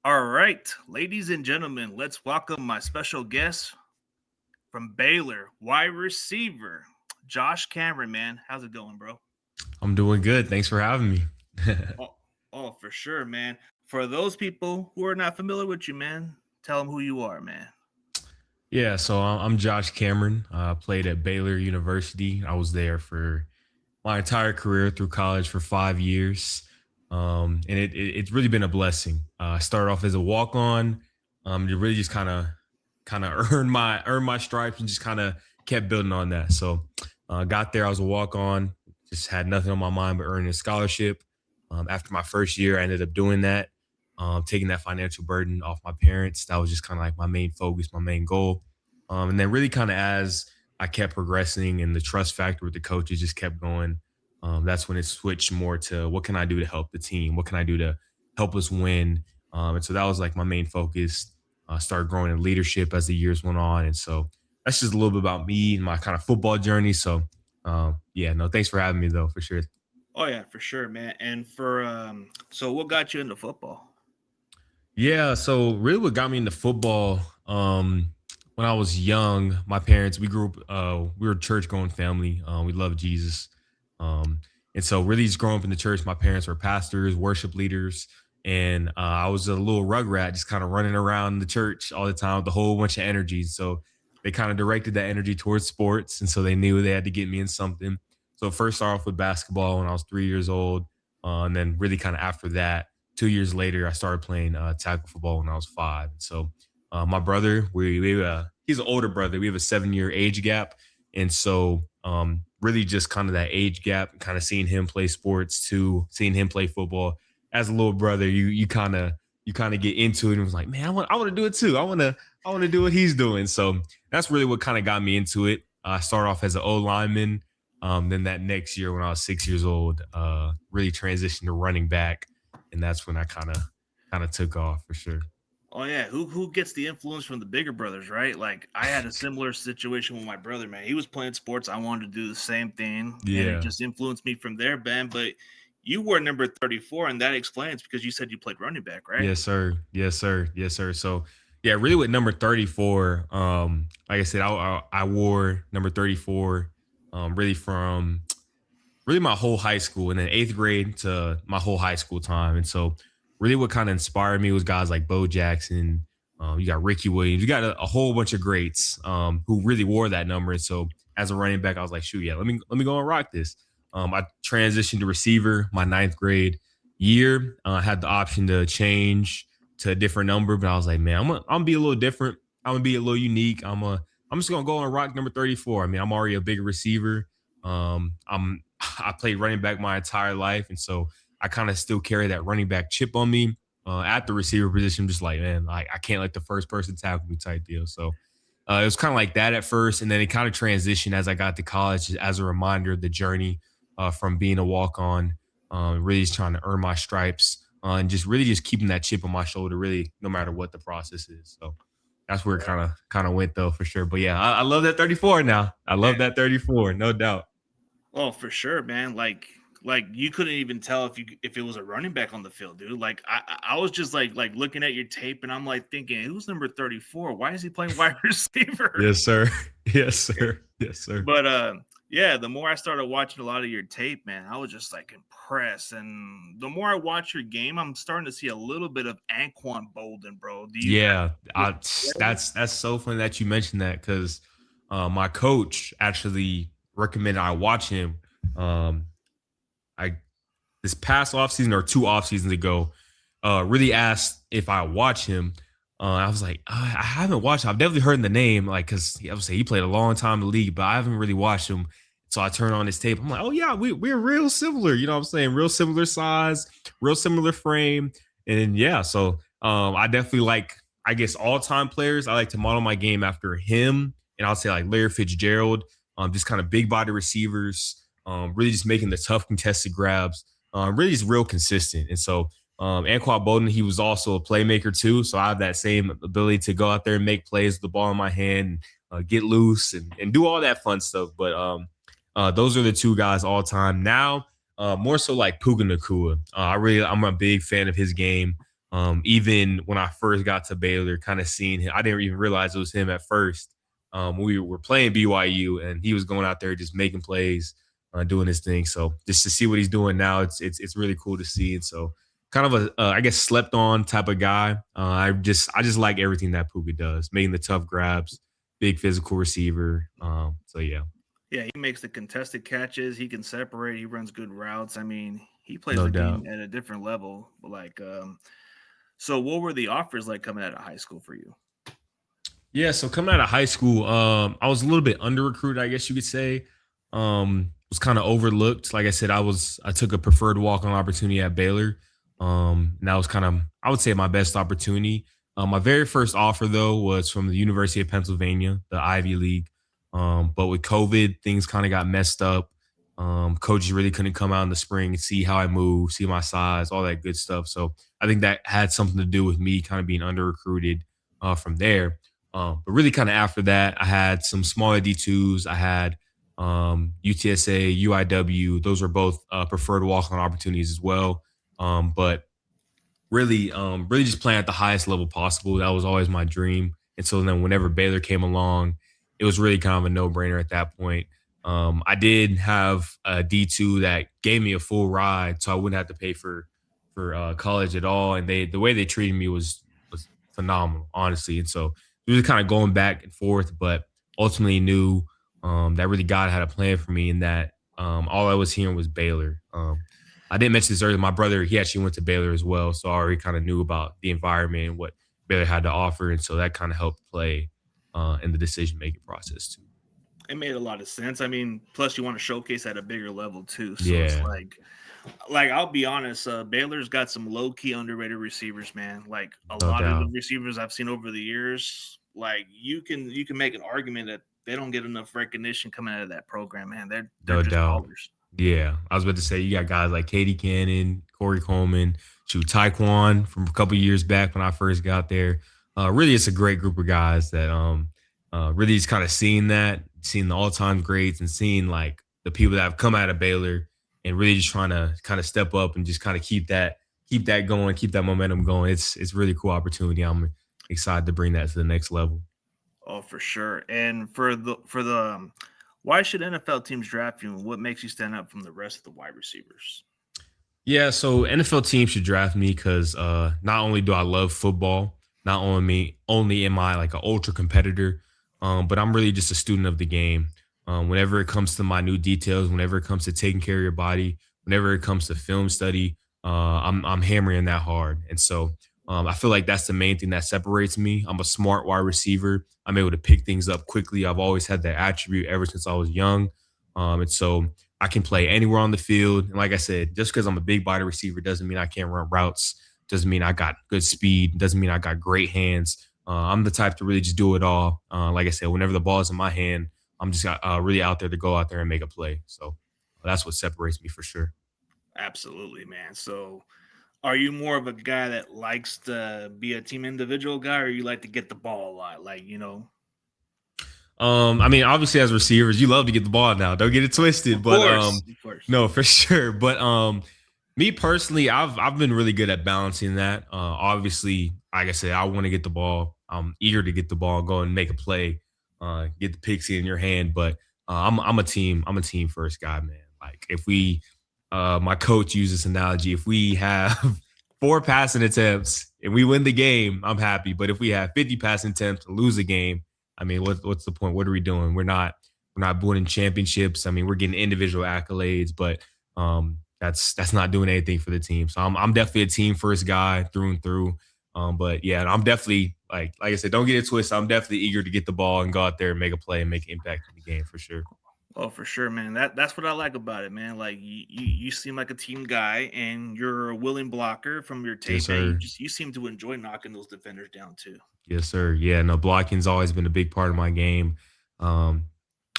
All right, ladies and gentlemen, let's welcome my special guest from Baylor, wide receiver, Josh Cameron, man. How's it going, bro? I'm doing good. Thanks for having me. Oh, oh, for sure, man. For those people who are not familiar with you, man, tell them who you are, man. Yeah, so I'm Josh Cameron. I played at Baylor University. I was there for my entire career through college for 5 years, and it's really been a blessing. I started off as a walk on. To really just kind of earn my stripes and just kind of kept building on that. So got there. I was a walk on. Just had nothing on my mind but earning a scholarship. After my first year, I ended up doing that, taking that financial burden off my parents. That was just kind of like my main focus, my main goal. And then really kind of as I kept progressing and the trust factor with the coaches just kept going. That's when it switched more to what can I do to help the team? What can I do to help us win? And so that was like my main focus. Started growing in leadership as the years went on. And so that's just a little bit about me and my kind of football journey. So, yeah, no, thanks for having me though, for sure. Oh yeah, for sure, man. And so what got you into football? Yeah, so really what got me into football, when I was young, my parents, we were a church going family. We loved Jesus. And so really just growing up in the church, my parents were pastors, worship leaders, and I was a little rugrat, just kind of running around the church all the time with a whole bunch of energy. So they kind of directed that energy towards sports, and so they knew they had to get me in something. So first started off with basketball when I was 3 years old, and then really kind of after that 2 years later, I started playing tackle football when I was five. So my brother, he's an older brother. We have a 7 year age gap, and so really just kind of that age gap, kind of seeing him play sports too, seeing him play football as a little brother, you kind of get into it and was like, man, I want to do it too. I want to do what he's doing. So that's really what kind of got me into it. I started off as an O lineman. Then that next year, when I was 6 years old, really transitioned to running back, and that's when I kind of took off for sure. Oh yeah, who gets the influence from the bigger brothers, right? Like I had a similar situation with my brother, man. He was playing sports. I wanted to do the same thing, and it Yeah. just influenced me from there, Ben. But you were number 34, and that explains because you said you played running back, right? Yes, sir. Yes, sir. Yes, sir. So yeah, really with number 34, like I said, I wore number 34, really from really my whole high school and then eighth grade to my whole high school time. And so really what kind of inspired me was guys like Bo Jackson. You got Ricky Williams. You got a whole bunch of greats who really wore that number. And so as a running back, I was like, shoot, yeah, let me go and rock this. I transitioned to receiver my ninth grade year. I had the option to change to a different number, but I was like, man, I'm gonna be a little different. I'm gonna be a little unique. I'm just gonna go and rock number 34. I mean, I'm already a big receiver. I played running back my entire life, and so I kind of still carry that running back chip on me. At the receiver position, just like, man, I can't let the first person tackle me type deal. So it was kind of like that at first, and then it kind of transitioned as I got to college as a reminder of the journey from being a walk on, really just trying to earn my stripes, and just really just keeping that chip on my shoulder, really, no matter what the process is. So that's where it kind of went though for sure. But yeah, I love that 34 now. I love that 34, no doubt. Oh, for sure, man. Like you couldn't even tell if it was a running back on the field, dude. Like I was just like looking at your tape and I'm like thinking, who's number 34? Why is he playing wide receiver? Yes, sir. Yes, sir. Yes, sir. But yeah, the more I started watching a lot of your tape, man, I was just like impressed. And the more I watch your game, I'm starting to see a little bit of Anquan Bolden, bro. Do you Yeah, kind that's so funny that you mentioned that because my coach actually recommended I watch him. Um, I this past offseason or two off seasons ago, really asked if I watch him. I was like, I haven't watched him. I've definitely heard the name, like, because I would say he played a long time in the league, but I haven't really watched him. So I turn on his tape. I'm like, oh yeah, we're real similar. You know what I'm saying? Real similar size, real similar frame, and yeah. So I definitely like, I guess, all time players. I like to model my game after him, and I'll say like Larry Fitzgerald, just kind of big body receivers, really just making the tough contested grabs, really just real consistent. And so Anquan Bolden, he was also a playmaker too. So I have that same ability to go out there and make plays with the ball in my hand, get loose and do all that fun stuff. But those are the two guys all time. Now, more so like Puka Nakua. I'm a big fan of his game. Even when I first got to Baylor, kind of seeing him, I didn't even realize it was him at first. We were playing BYU, and he was going out there just making plays, doing his thing. So just to see what he's doing now, it's really cool to see. And so kind of a I guess slept on type of guy. I just like everything that Puka does, making the tough grabs, big physical receiver. So yeah, Yeah, he makes the contested catches. He can separate. He runs good routes. I mean, he plays no the game doubt. at a different level. Like, so what were the offers like coming out of high school for you? Yeah, so coming out of high school, I was a little bit under recruited, I guess you could say. Was kind of overlooked. Like I said, I took a preferred walk on opportunity at Baylor. And that was kind of, I would say, my best opportunity. My very first offer though was from the University of Pennsylvania, the Ivy League. But with COVID, things kind of got messed up. Coaches really couldn't come out in the spring and see how I move, see my size, all that good stuff. So I think that had something to do with me kind of being under recruited from there. But really, kind of after that, I had some smaller D2s. I had UTSA, UIW. Those were both preferred walk-on opportunities as well. But really just playing at the highest level possible. That was always my dream. And so then whenever Baylor came along, it was really kind of a no-brainer at that point. I did have a D2 that gave me a full ride, so I wouldn't have to pay for college at all. And the way they treated me was phenomenal, honestly. And so we were kind of going back and forth, but ultimately knew that really God had a plan for me, and that all I was hearing was Baylor. I didn't mention this earlier. My brother, he actually went to Baylor as well, so I already kind of knew about the environment and what Baylor had to offer, and so that kind of helped play in the decision making process too. It made a lot of sense. I mean, plus you want to showcase at a bigger level too. So it's Yeah, like I'll be honest, Baylor's got some low key underrated receivers, man. Like a no lot of the doubt. receivers I've seen over the years, like you can make an argument that they don't get enough recognition coming out of that program, man. They're No just doubt. ballers. Yeah, I was about to say you got guys like Katie Cannon, Corey Coleman, shoot Taekwon from a couple years back when I first got there. Really, it's a great group of guys that really just kind of seeing the all time greats and seeing like the people that have come out of Baylor and really just trying to kind of step up and just kind of keep that going, keep that momentum going. It's really cool opportunity. I'm excited to bring that to the next level. Oh, for sure. And why should NFL teams draft you, and what makes you stand out from the rest of the wide receivers? Yeah, so NFL teams should draft me because not only do I love football, not only am I like an ultra competitor, but I'm really just a student of the game. Whenever it comes to minute details, whenever it comes to taking care of your body, whenever it comes to film study, I'm hammering that hard, and so I feel like that's the main thing that separates me. I'm a smart wide receiver. I'm able to pick things up quickly. I've always had that attribute ever since I was young, and so I can play anywhere on the field. And like I said, just because I'm a big body receiver doesn't mean I can't run routes. Doesn't mean I got good speed. Doesn't mean I got great hands. I'm the type to really just do it all. Like I said, whenever the ball is in my hand, I'm just really out there to go out there and make a play. So that's what separates me for sure. Absolutely, man. So are you more of a guy that likes to be a team individual guy, or you like to get the ball a lot? I mean, obviously as receivers, you love to get the ball now. Don't get it twisted, Of but course, of course. no, for sure. But me personally, I've been really good at balancing that. Obviously, like I said, I want to get the ball. I'm eager to get the ball, go and make a play, get the pixie in your hand. But I'm a team first guy, man. Like if we, my coach used this analogy. If we have four passing attempts and we win the game, I'm happy. But if we have 50 passing attempts and lose the game, I mean, what's the point? What are we doing? We're not winning championships. I mean, we're getting individual accolades, but that's not doing anything for the team. So I'm definitely a team first guy through and through. But yeah, I'm definitely like I said, don't get it twisted. I'm definitely eager to get the ball and go out there and make a play and make an impact in the game for sure. Oh, for sure, man. That's what I like about it, man. Like you seem like a team guy, and you're a willing blocker from your Yes, tape, and sir. you seem to enjoy knocking those defenders down too. Yes, sir. Yeah, no, blocking's always been a big part of my game. Um,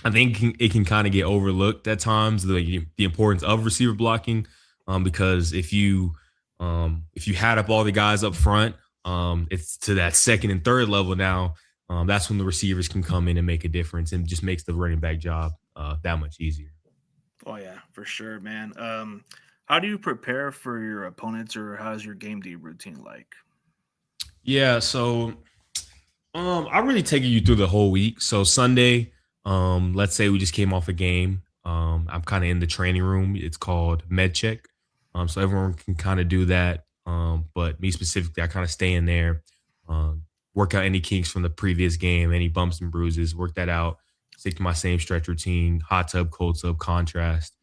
I think it can kind of get overlooked at times, the importance of receiver blocking, because if you had up all the guys up front, it's to that second and third level now. That's when the receivers can come in and make a difference, and just makes the running back job that much easier. Oh yeah, for sure, man. How do you prepare for your opponents, or how's your game day routine like? Yeah, so I really taking you through the whole week. So Sunday, let's say we just came off a game. I'm kind of in the training room. It's called Med Check. So everyone can kind of do that. But me specifically, I kind of stay in there, um, work out any kinks from the previous game, any bumps and bruises, work that out, stick to my same stretch routine, hot tub, cold tub, contrast.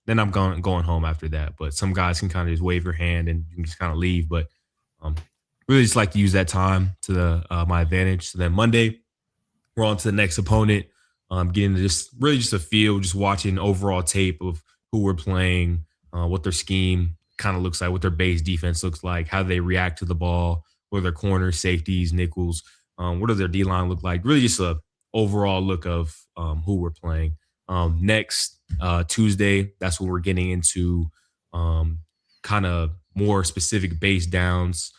Then I'm going home after that. But some guys can kind of just wave your hand and you can just kind of leave. But um, really just like to use that time to my advantage. So then Monday, we're on to the next opponent. Getting to just really just a feel, just watching overall tape of who we're playing, what their scheme kind of looks like, what their base defense looks like, how they react to the ball, what are their corners, safeties, nickels, what does their D line look like? Really just a overall look of who we're playing. Next Tuesday, that's when we're getting into um, kind of more specific base downs,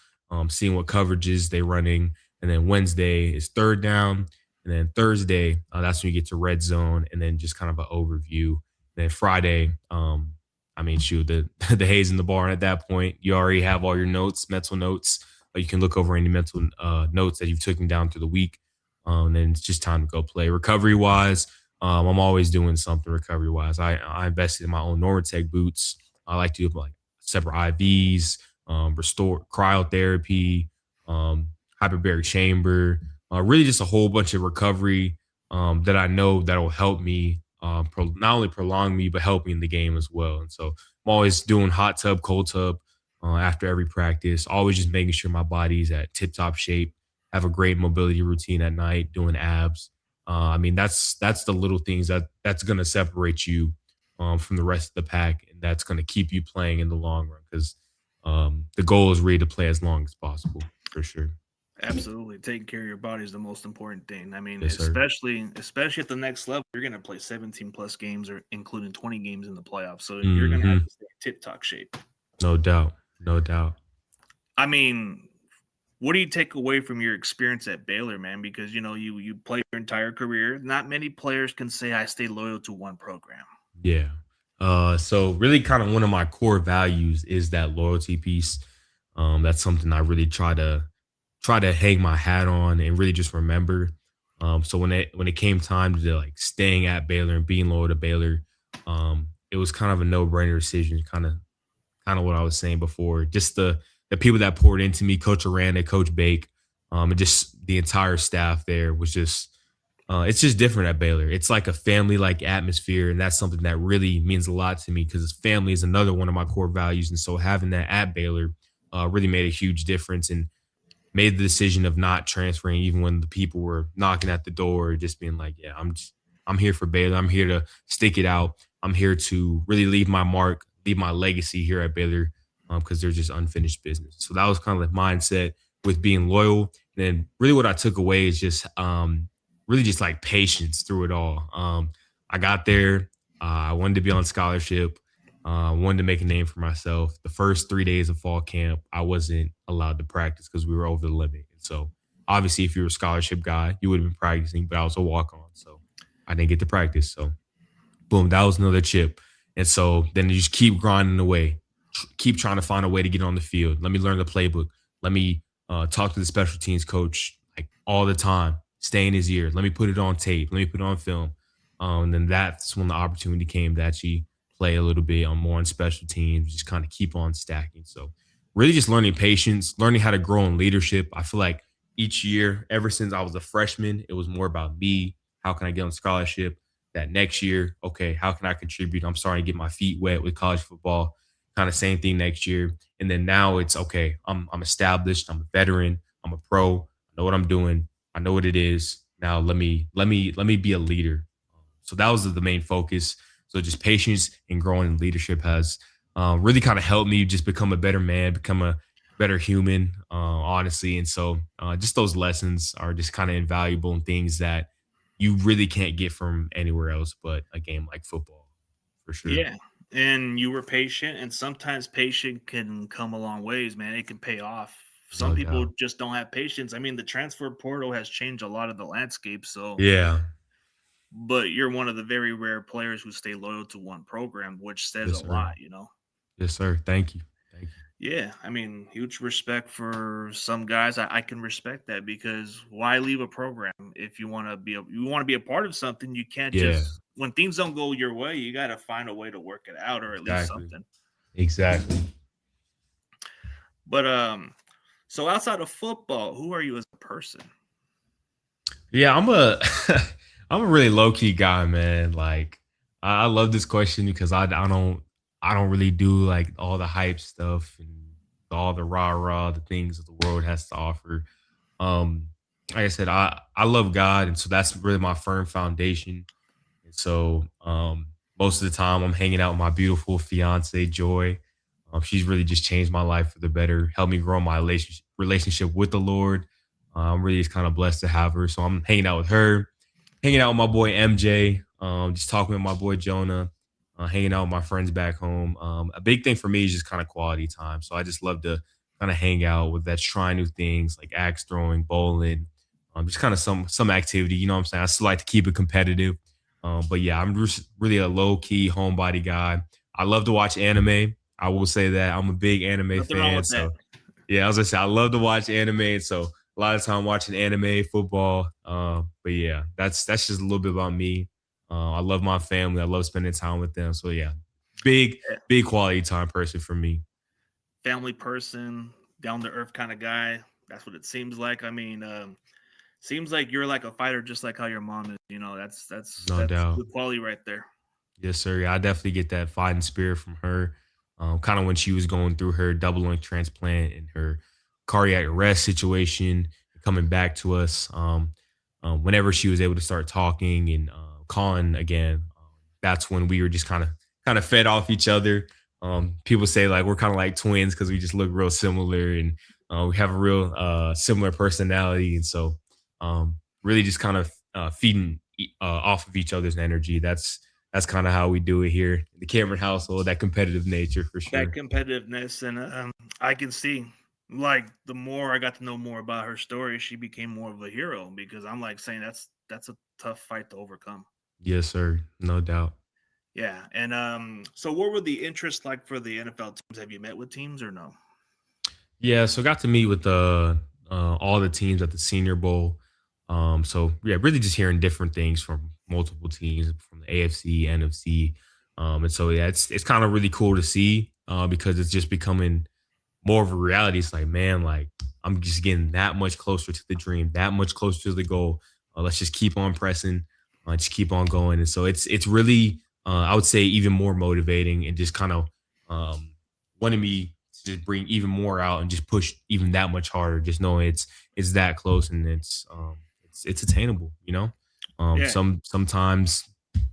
seeing what coverages they're running. And then Wednesday is third down. And then Thursday, that's when you get to red zone and then just kind of an overview. And then Friday, I mean, shoot, the haze in the barn at that point. You already have all your notes, mental notes. You can look over any mental notes that you've taken down through the week. And then it's just time to go play. Recovery wise, I'm always doing something recovery wise. I invested in my own Normatec boots. I like to do like separate IVs, restore cryotherapy, um, hyperbaric chamber, really just a whole bunch of recovery that I know that will help me not only prolong me but help me in the game as well. And so I'm always doing hot tub, cold tub after every practice. Always just making sure my body's at tip top shape. Have a great mobility routine at night, doing abs. I mean, that's the little things that's gonna separate you from the rest of the pack, and that's gonna keep you playing in the long run. Because the goal is really to play as long as possible, for sure. Absolutely, taking care of your body is the most important thing. I mean, Yes, sir. especially at the next level, you're going to play 17 plus games, or including 20 games in the playoffs. So you're going to have Hmm. to stay in tip top shape. No doubt. No doubt. I mean, what do you take away from your experience at Baylor, man? Because you play your entire career. Not many players can say I stay loyal to one program. Yeah. So really kind of one of my core values is that loyalty piece. That's something I really try to hang my hat on and really just remember. So when it came time to like staying at Baylor and being loyal to Baylor, it was kind of a no-brainer decision, kind of what I was saying before. Just the people that poured into me, Coach Aranda, Coach Bake, and just the entire staff there was just it's just different at Baylor. It's like a family like atmosphere, and that's something that really means a lot to me because family is another one of my core values. And so having that at Baylor really made a huge difference and made the decision of not transferring, even when the people were knocking at the door, just being like, "Yeah, I'm here for Baylor. I'm here to stick it out. I'm here to really leave my mark, leave my legacy here at Baylor, because they're just unfinished business." So that was kind of the mindset with being loyal. And then really what I took away is just really just like patience through it all. I got there. I wanted to be on scholarship. Wanted to make a name for myself. The first 3 days of fall camp, I wasn't allowed to practice because we were over the limit. And so, obviously, if you were a scholarship guy, you would have been practicing, but I was a walk on. So, I didn't get to practice. So, boom, that was another chip. And so, then you just keep grinding away, keep trying to find a way to get on the field. Let me learn the playbook. Let me talk to the special teams coach like all the time, stay in his ear. Let me put it on tape. Let me put it on film. And then that's when the opportunity came to actually play a little bit on more on special teams, just kind of keep on stacking. So really just learning patience, learning how to grow in leadership. I feel like each year, ever since I was a freshman, it was more about me. How can I get on scholarship? That next year, okay, how can I contribute? I'm starting to get my feet wet with college football. Kind of same thing next year. And then now it's okay, I'm established, I'm a veteran, I'm a pro, I know what I'm doing, I know what it is. Now let me be a leader. So that was the main focus. So just patience and growing in leadership has really kind of helped me just become a better man, become a better human, honestly. And so just those lessons are just kind of invaluable and things that you really can't get from anywhere else but a game like football, for sure. Yeah. And you were patient, and sometimes patient can come a long ways, man. It can pay off. Some No people doubt. just don't have patience. I mean, the transfer portal has changed a lot of the landscape. So Yeah. but you're one of the very rare players who stay loyal to one program, which says a Yes, sir. lot, you know? Yes, sir. Thank you. Thank you. Yeah, I mean, huge respect for some guys. I can respect that because why leave a program if you want to be a part of something? You can't Yeah, just when things don't go your way, you got to find a way to work it out or at least exactly. something. Exactly. But so outside of football, who are you as a person? Yeah, I'm a I'm a really low key guy, man. Like I love this question because I don't really do like all the hype stuff and all the rah rah the things that the world has to offer. Um, like I said, I love God, and so that's really my firm foundation. And so most of the time, I'm hanging out with my beautiful fiance Joy. She's really just changed my life for the better, helped me grow my relationship with the Lord. I'm really just kind of blessed to have her. So I'm hanging out with her, hanging out with my boy MJ, just talking with my boy Jonah, hanging out with my friends back home. A big thing for me is just kind of quality time. So I just love to kind of hang out with that, try new things like axe throwing, bowling, just kind of some activity. You know what I'm saying? I still like to keep it competitive. But yeah, I'm just really a low key homebody guy. I love to watch anime. I will say that I'm a big anime Nothing wrong fan. with that. So yeah, as I said, I love to watch anime. And so a lot of time watching anime, football. But yeah, that's just a little bit about me. I love my family. I love spending time with them. So yeah, big Yeah. big quality time person for me. Family person, down to earth kind of guy. That's what it seems like. I mean, seems like you're like a fighter, just like how your mom is. You know, No that's doubt. good quality right there. Yes, sir. Yeah, I definitely get that fighting spirit from her. Kind of when she was going through her double lung transplant and her cardiac arrest situation, coming back to us. Whenever she was able to start talking and calling again, that's when we were just kind of fed off each other. People say like we're kind of like twins because we just look real similar and we have a real similar personality, and so really just kind of feeding off of each other's energy. That's kind of how we do it here in the Cameron household. That competitive nature for That sure. competitiveness, and I can see like the more I got to know more about her story, she became more of a hero because I'm like saying that's a tough fight to overcome. Yes, sir. No doubt. Yeah, and so what were the interests like for the NFL teams? Have you met with teams or no? Yeah, so got to meet with all the teams at the Senior Bowl. So yeah, really just hearing different things from multiple teams from the AFC, NFC. And so yeah, it's kind of really cool to see because it's just becoming more of a reality. It's like, man, like I'm just getting that much closer to the dream, that much closer to the goal. Let's just keep on pressing, just keep on going. And so it's really, I would say, even more motivating and just kind of um, wanting me to just bring even more out and just push even that much harder. Just knowing it's that close and it's attainable. You know, Yeah, sometimes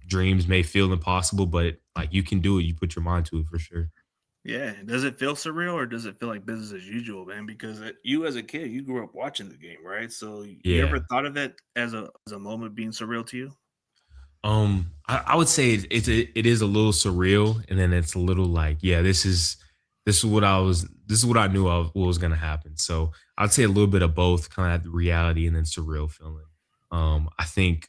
dreams may feel impossible, but like you can do it. You put your mind to it for sure. yeah. Does it feel surreal or does it feel like business as usual, man? Because you as a kid, you grew up watching the game, right? So you ever Yeah. thought of it as a moment being surreal to you? I would say it is a little surreal, and then it's a little like, yeah, this is what this is what I knew what was gonna happen. So I'd say a little bit of both, kind of the reality and then surreal feeling. I think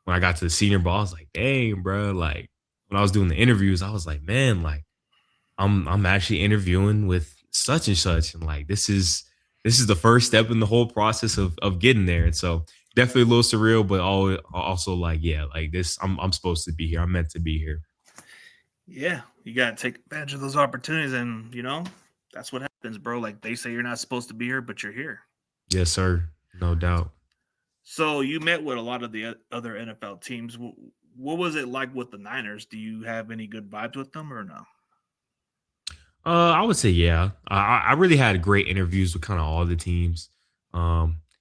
when I got to the Senior Ball, I was like, dang, bro, like when I was doing the interviews, I was like, man, like I'm actually interviewing with such and such, and like this is the first step in the whole process of getting there. And so definitely a little surreal, but also like yeah, like this I'm supposed to be here. I'm meant to be here. Yeah, you gotta take advantage of those opportunities, and that's what happens, bro. Like they say, you're not supposed to be here, but you're here. Yes, sir. No doubt. So you met with a lot of the other NFL teams. What was it like with the Niners? Do you have any good vibes with them or no? I would say yeah. I really had great interviews with kind of all the teams.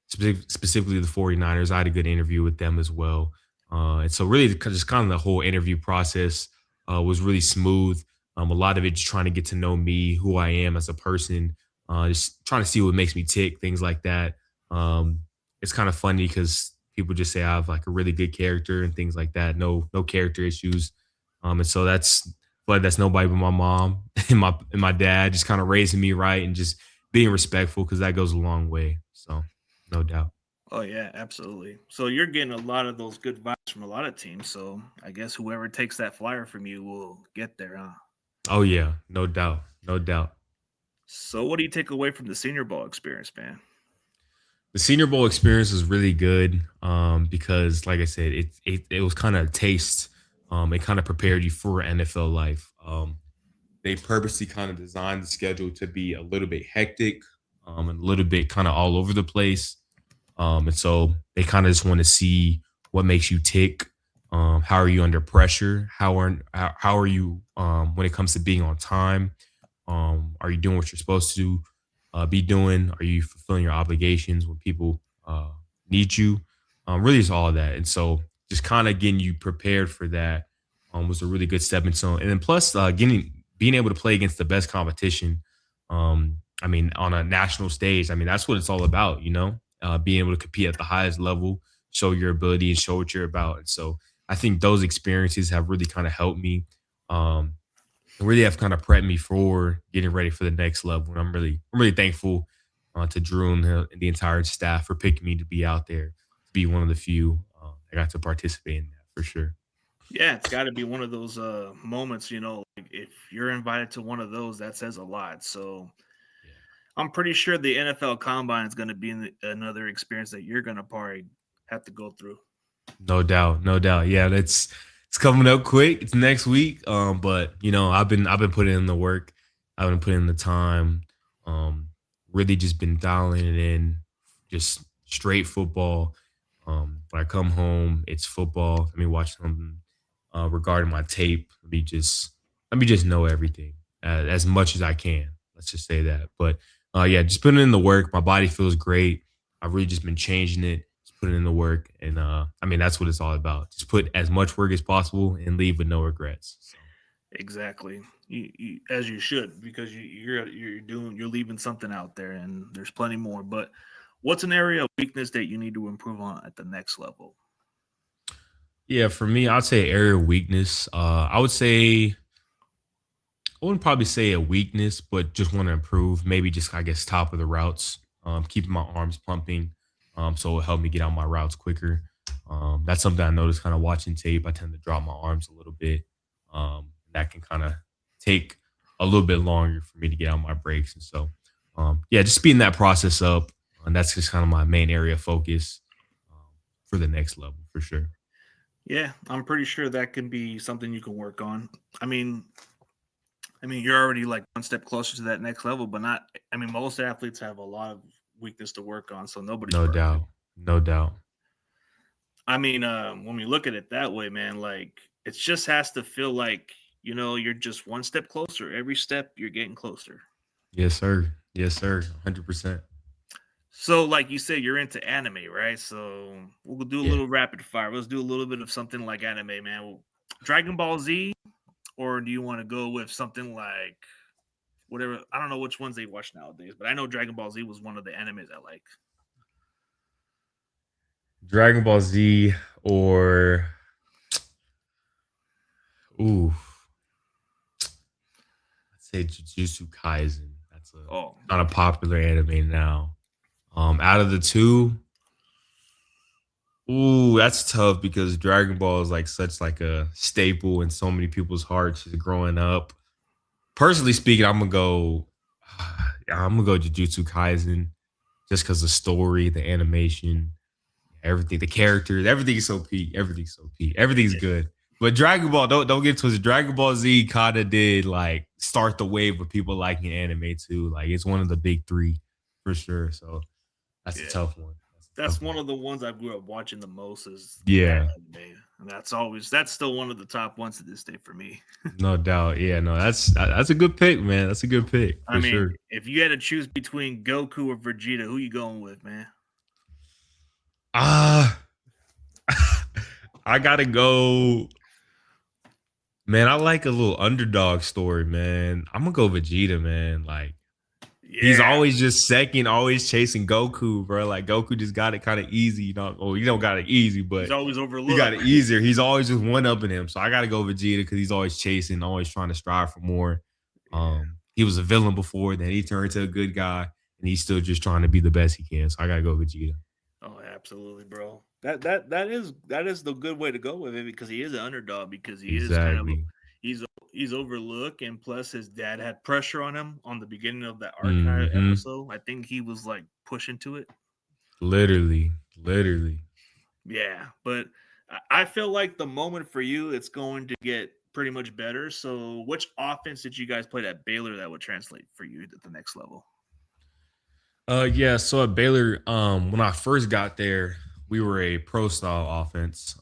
Specifically the 49ers. I had a good interview with them as well. And so really just kind of the whole interview process was really smooth. A lot of it just trying to get to know me, who I am as a person, just trying to see what makes me tick, things like that. Um, it's kind of funny because people just say I have like a really good character and things like that. No character issues. And so that's nobody but my mom and my dad just kind of raising me right and just being respectful because that goes a long way. So no doubt. Oh yeah, absolutely. So you're getting a lot of those good vibes from a lot of teams. So I guess whoever takes that flyer from you will get there, huh? Oh yeah, no doubt, no doubt. So what do you take away from the Senior Bowl experience, man? The Senior Bowl experience was really good because, like I said, it was kind of a taste. It kind of prepared you for NFL life. They purposely kind of designed the schedule to be a little bit hectic, and a little bit kind of all over the place. And so they kind of just want to see what makes you tick. How are you under pressure? How are you when it comes to being on time? Are you doing what you're supposed to be doing? Are you fulfilling your obligations when people need you? Really, it's all of that. And so just kind of getting you prepared for that was a really good stepping stone. And then plus getting being able to play against the best competition. I mean, on a national stage, I mean, that's what it's all about, you know, being able to compete at the highest level, show your ability and show what you're about. And so I think those experiences have really kind of helped me. Um, really have kind of prepped me for getting ready for the next level. And I'm really thankful to Drew and the entire staff for picking me to be out there, to be one of the few that got to participate in that for sure. Yeah, it's got to be one of those moments, like if you're invited to one of those, that says a lot. So Yeah. I'm pretty sure the NFL Combine is going to be another experience that you're going to probably have to go through. No doubt, no doubt. Yeah, it's coming up quick. It's next week. But you know, I've been putting in the work. I've been putting in the time. Um, really just been dialing it in, just straight football. When I come home, it's football. Let me watch something regarding my tape. Let me just know everything as much as I can. Let's just say that. But yeah, just putting in the work. My body feels great. I've really just been changing it, just putting in the work, and I mean that's what it's all about. Just put as much work as possible and leave with no regrets. So Exactly. As you should, because you're leaving something out there, and there's plenty more. But what's an area of weakness that you need to improve on at the next level? yeah, for me, I'd say area of weakness. I wouldn't probably say a weakness, but just want to improve. Maybe just I guess top of the routes, keeping my arms pumping, so it'll help me get out my routes quicker. That's something I noticed kind of watching tape. I tend to drop my arms a little bit. That can kind of take a little bit longer for me to get out my breaks, and so yeah, just speeding that process up, and that's just kind of my main area of focus um, for the next level for sure. Yeah, I'm pretty sure that can be something you can work on. I mean, you're already like one step closer to that next level, but not. I mean, most athletes have a lot of weakness to work on, so nobody's No perfect. doubt, no doubt. I mean, when we look at it that way, man, like it just has to feel like you're just one step closer. Every step, you're getting closer. Yes, sir. Yes, sir. 100%. So, like you said, you're into anime, right? So we'll do a Yeah. little rapid fire. Let's do a little bit of something like anime, man. Dragon Ball Z, or do you want to go with something like whatever? I don't know which ones they watch nowadays, but I know Dragon Ball Z was one of the animes I like. Dragon Ball Z or ooh, I'd say Jujutsu Kaisen. That's a Oh, kind of popular anime now. Out of the two, ooh, that's tough because Dragon Ball is like such like a staple in so many people's hearts just growing up. Personally speaking, I'm gonna go Jujutsu Kaisen just because the story, the animation, everything, the characters, everything's so peak. Everything's so peak. Everything's yeah, good. But Dragon Ball, don't get twisted. Dragon Ball Z kind of did like start the wave of people liking anime too. Like it's one of the big three for sure. So that's a yeah. tough one. That's a That's tough one one. of the ones I grew up watching the most is that Yeah, anime, and that's still one of the top ones to this day for me. no doubt. Yeah, no, that's a good pick, man. That's a good pick I for mean, sure. if you had to choose between Goku or Vegeta, who you going with, man? Ah, I gotta go. Man, I like a little underdog story, man. I'm gonna go Vegeta, man. Like he's Yeah, always just second, always chasing Goku, bro. Like Goku just got it kind of easy, you know. Well, you don't got it easy, he's but always he got overlooked. it easier. He's always just one upping him. So I gotta go Vegeta because he's always chasing, always trying to strive for more. Yeah, He was a villain before, then he turned to a good guy, and he's still just trying to be the best he can. So I gotta go Vegeta. Oh, absolutely, bro. That is the good way to go with it because he is an underdog because he is kind of Exactly. he's he's overlooked and plus his dad had pressure on him on the beginning of that archive Hmm. episode. I think he was like pushing to it. Literally, literally. Yeah, but I feel like the moment for you it's going to get pretty much better. So, which offense did you guys play at Baylor that would translate for you at the next level? Yeah, so at Baylor, when I first got there, we were a pro style offense.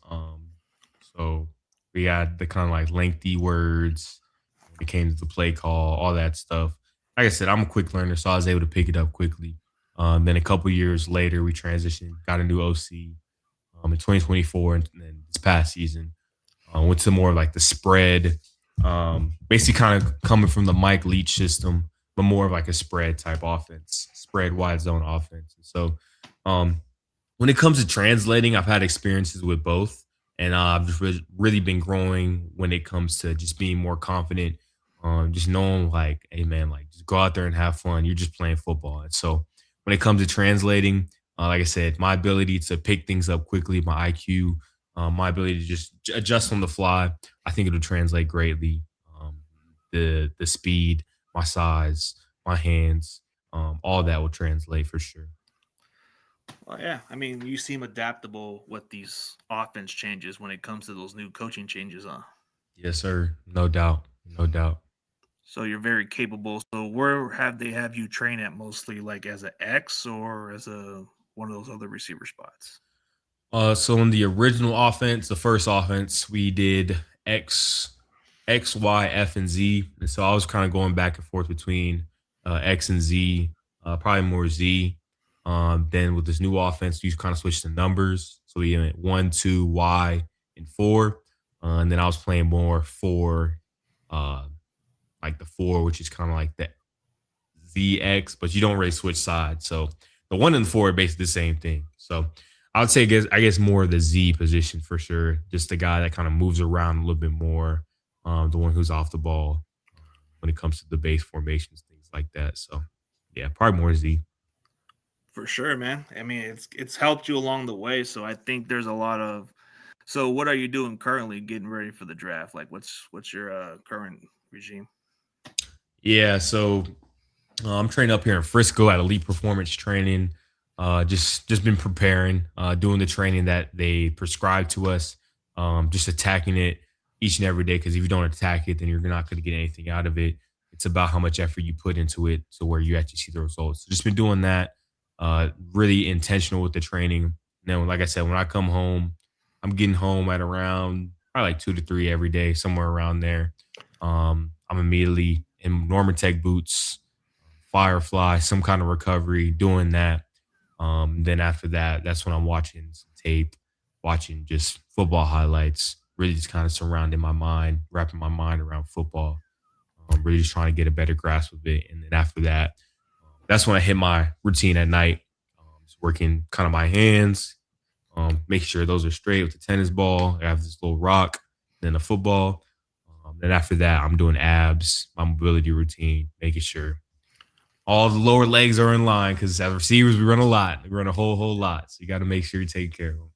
So we had the kind of like lengthy words when it came to the play call, all that stuff. Like I said, I'm a quick learner, so I was able to pick it up quickly. Then a couple years later, we transitioned, got a new OC in 2024, and then this past season, went to more of like the spread, basically kind of coming from the Mike Leach system, but more of like a spread type offense, spread wide zone offense. So um, when it comes to translating, I've had experiences with both, and I've just really been growing when it comes to just being more confident. Just knowing like, hey man, like just go out there and have fun. You're just playing football. And so when it comes to translating, like I said, my ability to pick things up quickly, my IQ, my ability to just adjust on the fly, I think it'll translate greatly. The speed, my size, my hands, all that will translate for sure. Well, yeah, I mean, you seem adaptable with these offense changes when it comes to those new coaching changes, huh? Yes, sir. No doubt. No doubt. So you're very capable. So where have they have you train at mostly, like as an X or as a one of those other receiver spots? So in the original offense, the first offense, we did X, Y, F, and Z. And so I was kind of going back and forth between X and Z, probably more Z. Then with this new offense, you kind of switched the numbers. So we went 1, 2, Y, and 4. And then I was playing more 4, uh, like the 4, which is kind of like the ZX, but you don't really switch sides. So the 1 and 4 are basically the same thing. So I would say, I guess more of the Z position for sure. Just the guy that kind of moves around a little bit more, the one who's off the ball when it comes to the base formations, things like that. So yeah, probably more Z. For sure, man. I mean, it's helped you along the way. So I think there's a lot of. So what are you doing currently, getting ready for the draft? Like, what's your current regime? Yeah, so I'm training up here in Frisco at Elite Performance Training. Just been preparing, doing the training that they prescribe to us. Just attacking it each and every day. Because if you don't attack it, then you're not going to get anything out of it. It's about how much effort you put into it, to where you actually see the results. So just been doing that. Really intentional with the training. Now, like I said, when I come home, I'm getting home at around probably like 2 to 3 every day, somewhere around there. I'm immediately in Norman Tech boots, Firefly, some kind of recovery, doing that. Then after that, that's when I'm watching some tape, watching just football highlights, really just kind of surrounding my mind, wrapping my mind around football, really just trying to get a better grasp of it. And then after that, that's when I hit my routine at night, just working kind of my hands, making sure those are straight with the tennis ball. I have this little rock, then the football. Then after that, I'm doing abs, my mobility routine, making sure all the lower legs are in line because as receivers, we run a lot. We run a whole lot. So you got to make sure you take care of them.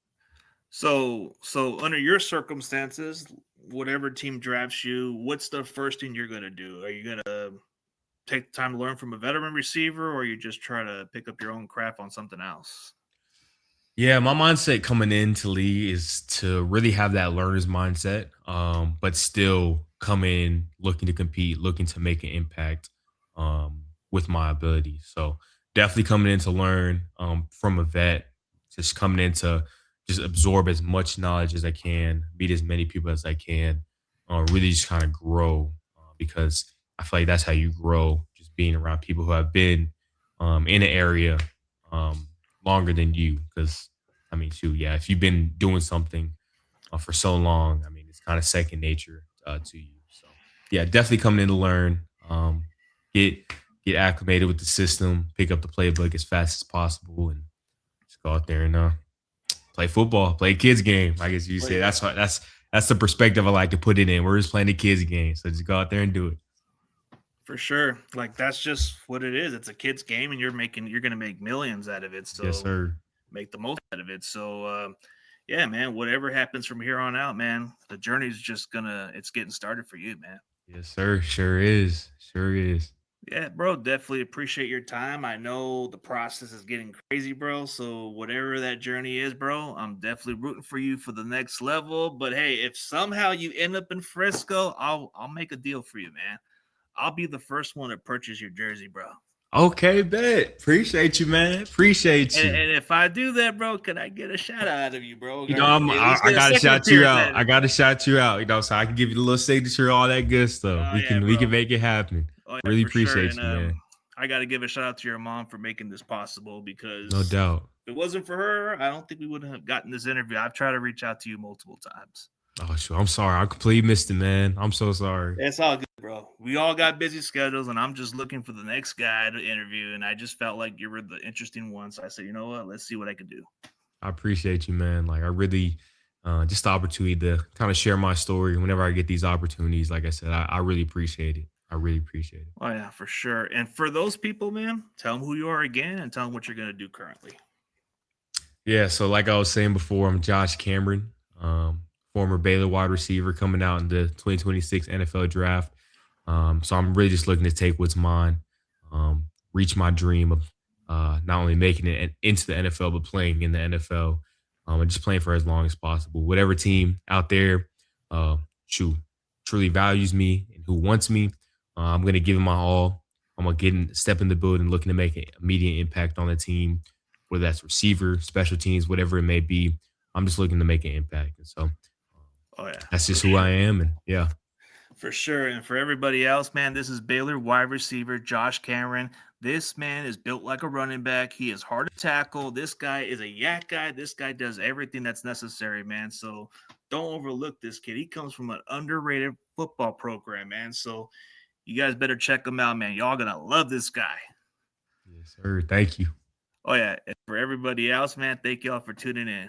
So under your circumstances, whatever team drafts you, what's the first thing you're gonna do? Are you gonna take the time to learn from a veteran receiver, or you just try to pick up your own crap on something else? Yeah, my mindset coming into Lee is to really have that learner's mindset, but still come in looking to compete, looking to make an impact with my ability. So definitely coming in to learn from a vet, just coming in to just absorb as much knowledge as I can, meet as many people as I can, really just kind of grow because I feel like that's how you grow, just being around people who have been in an area. Um, Longer than you because I mean, shoot, yeah, if you've been doing something for so long, I mean, it's kind of second nature to you. So, yeah, definitely coming in to learn, get get acclimated with the system, pick up the playbook as fast as possible, and just go out there and play football, play a kids game. I guess you say Like, that's the perspective I like to put it in. We're just playing the kids game, so just go out there and do it. for sure. Like that's just what it is. It's a kid's game and you're gonna make millions out of it. Yes, So sir. make the most out of it. So yeah, man, whatever happens from here on out, man, the journey's just it's getting started for you, man. Yes, sir. Sure is. Sure is. Yeah, bro, definitely appreciate your time. I know the process is getting crazy, bro. So whatever that journey is, bro, I'm definitely rooting for you for the next level. But hey, if somehow you end up in Frisco, I'll make a deal for you, man. I'll be the first one to purchase your jersey, bro. Okay, bet. Appreciate you, man. Appreciate And, you. and if I do that, bro, can I get a shout out of you, bro? You know, Or at least I get a gotta second shout you appearance out. at I it, bro. gotta shout you out. You know, so I can give you the little signature, all that good stuff. Oh yeah, We can bro. make it happen. Oh yeah, Really for sure. appreciate And you, man. I got to give a shout out to your mom for making this possible No because doubt. if it wasn't for her, I don't think we would have gotten this interview. I've tried to reach out to you multiple times. Oh, sure. I'm sorry. I completely missed it, man. I'm so sorry. It's all good, bro. We all got busy schedules, and I'm just looking for the next guy to interview. And I just felt like you were the interesting one, so I said, you know what? Let's see what I can do. I appreciate you, man. Like I really just the opportunity to kind of share my story whenever I get these opportunities. Like I said, I really appreciate it. I really appreciate it. Oh yeah, for sure. And for those people, man, tell them who you are again, and tell them what you're gonna do currently. Yeah, so like I was saying before, I'm Josh Cameron, former Baylor wide receiver coming out in the 2026 NFL draft. So I'm really just looking to take what's mine, reach my dream of not only making it into the NFL, but playing in the NFL, and just playing for as long as possible. Whatever team out there, uh, shoot, truly values me and who wants me, I'm going to give it my all. I'm going to step in the building, looking to make an immediate impact on the team, whether that's receiver, special teams, whatever it may be. I'm just looking to make an impact. And so Oh yeah, that's for just who sure. I am. And yeah, For sure. And for everybody else, man, this is Baylor wide receiver Josh Cameron. This man is built like a running back. He is hard to tackle. This guy is a yak guy. This guy does everything that's necessary, man. So don't overlook this kid. He comes from an underrated football program, man. So you guys better check him out, man. Y'all gonna love this guy. yes, sir. Thank you. Oh yeah. And for everybody else, man, thank y'all for tuning in.